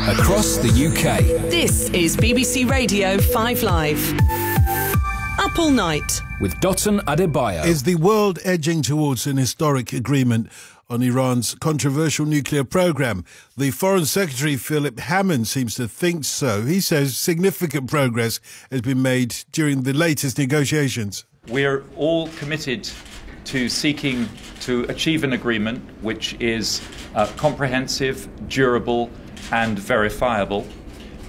across the UK. This is BBC Radio 5 Live. Up all night with Dotun Adebayo. Is the world edging towards an historic agreement on Iran's controversial nuclear program? The Foreign Secretary, Philip Hammond, seems to think so. He says significant progress has been made during the latest negotiations. We're all committed to seeking to achieve an agreement which is comprehensive, durable and verifiable.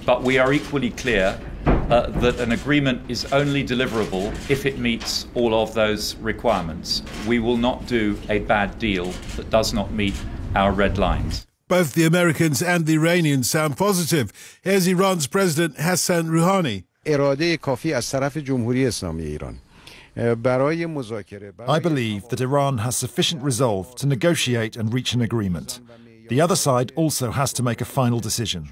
But we are equally clear that an agreement is only deliverable if it meets all of those requirements. We will not do a bad deal that does not meet our red lines. Both the Americans and the Iranians sound positive. Here's Iran's President Hassan Rouhani. I believe that Iran has sufficient resolve to negotiate and reach an agreement. The other side also has to make a final decision.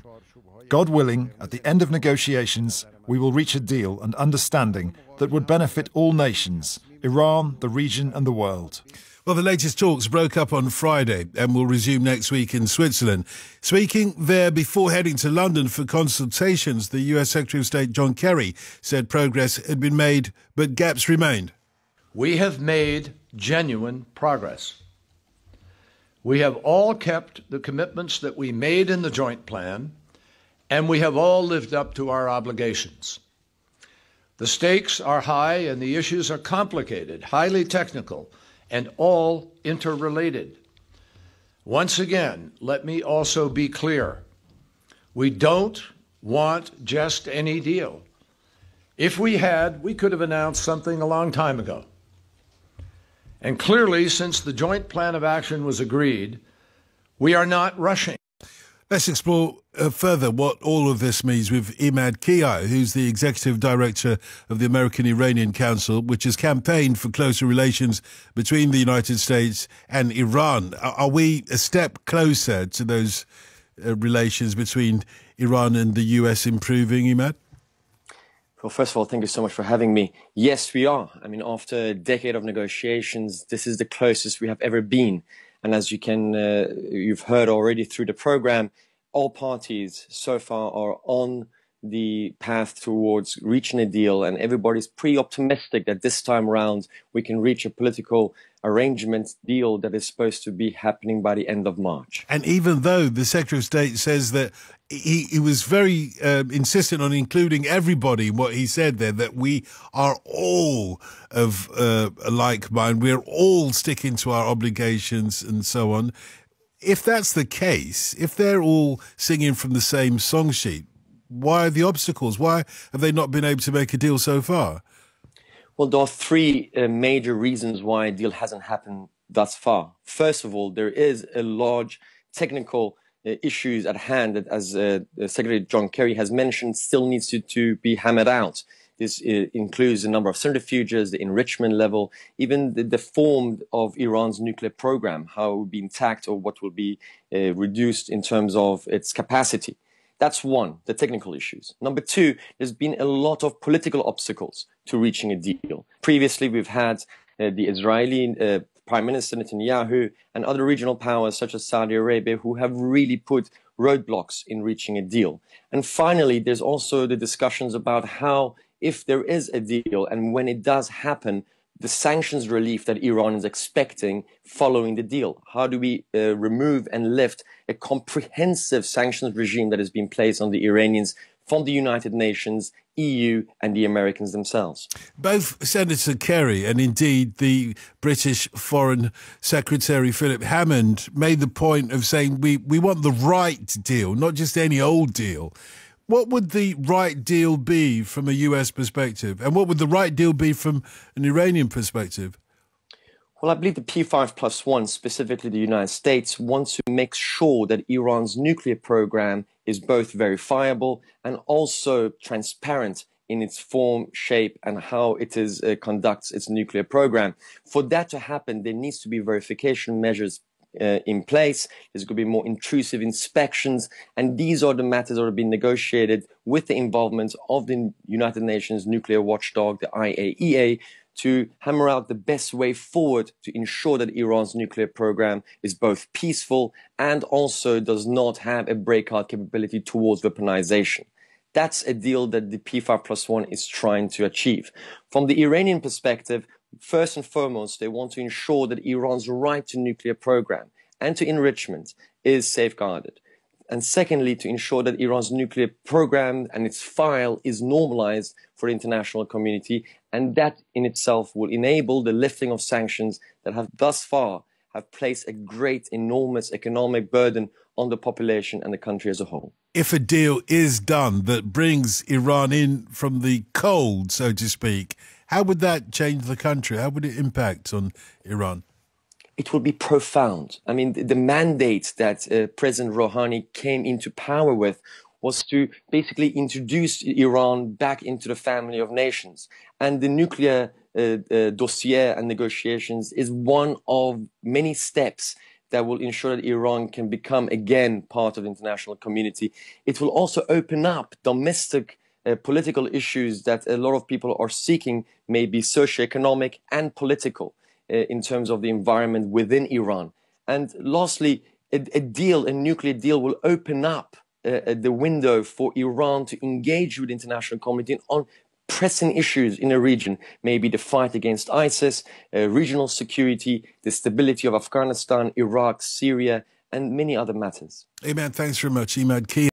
God willing, at the end of negotiations, we will reach a deal and understanding that would benefit all nations, Iran, the region and the world. Well, the latest talks broke up on Friday and will resume next week in Switzerland. Speaking there before heading to London for consultations, the US Secretary of State John Kerry said progress had been made, but gaps remained. We have made genuine progress. We have all kept the commitments that we made in the joint plan, and we have all lived up to our obligations. The stakes are high and the issues are complicated, highly technical, and all interrelated. Once again, let me also be clear. We don't want just any deal. If we had, we could have announced something a long time ago. And clearly, since the joint plan of action was agreed, we are not rushing. Let's explore further what all of this means with Emad Kiyaei, who's the Executive Director of the American-Iranian Council, which has campaigned for closer relations between the United States and Iran. Are we a step closer to those relations between Iran and the US improving, Emad? Well, first of all, thank you so much for having me. Yes, we are. I mean, after a decade of negotiations, this is the closest we have ever been. And as you've heard already through the program, all parties so far are on the path towards reaching a deal, and everybody's pretty optimistic that this time around we can reach a political arrangement deal that is supposed to be happening by the end of March. And even though the Secretary of State says that he was very insistent on including everybody in what he said there, that we are all of a like mind, we're all sticking to our obligations and so on. If that's the case, if they're all singing from the same song sheet, why are the obstacles? Why have they not been able to make a deal so far? Well, there are three major reasons why a deal hasn't happened thus far. First of all, there is a large technical issues at hand that, as Secretary John Kerry has mentioned, still needs to be hammered out. This includes the number of centrifuges, the enrichment level, even the form of Iran's nuclear program, how it will be intact or what will be reduced in terms of its capacity. That's one, the technical issues. Number two, there's been a lot of political obstacles to reaching a deal. Previously, we've had the Israeli Prime Minister Netanyahu and other regional powers such as Saudi Arabia who have really put roadblocks in reaching a deal. And finally, there's also the discussions about how, if there is a deal and when it does happen, the sanctions relief that Iran is expecting following the deal. How do we remove and lift a comprehensive sanctions regime that has been placed on the Iranians from the United Nations, EU and the Americans themselves? Both Senator Kerry and indeed the British Foreign Secretary Philip Hammond made the point of saying we want the right deal, not just any old deal. What would the right deal be from a US perspective? And what would the right deal be from an Iranian perspective? Well, I believe the P5+1, specifically the United States, wants to make sure that Iran's nuclear program is both verifiable and also transparent in its form, shape, and how it conducts its nuclear program. For that to happen, there needs to be verification measures in place. There's going to be more intrusive inspections, and these are the matters that are being negotiated with the involvement of the United Nations nuclear watchdog, the IAEA, to hammer out the best way forward to ensure that Iran's nuclear program is both peaceful and also does not have a breakout capability towards weaponization. That's a deal that the P5+1 is trying to achieve. From the Iranian perspective, first and foremost, they want to ensure that Iran's right to nuclear program and to enrichment is safeguarded. And secondly, to ensure that Iran's nuclear program and its file is normalized for the international community, and that in itself will enable the lifting of sanctions that have thus far have placed a great, enormous economic burden on the population and the country as a whole. If a deal is done that brings Iran in from the cold, so to speak, how would that change the country? How would it impact on Iran? It will be profound. I mean, the mandate that President Rouhani came into power with was to basically introduce Iran back into the family of nations. And the nuclear dossier and negotiations is one of many steps that will ensure that Iran can become again part of the international community. It will also open up domestic political issues that a lot of people are seeking, maybe socioeconomic and political, in terms of the environment within Iran. And lastly, a nuclear deal will open up the window for Iran to engage with the international community on pressing issues in the region, maybe the fight against ISIS, regional security, the stability of Afghanistan, Iraq, Syria, and many other matters. Emad, thanks very much. Emad Kiyaei.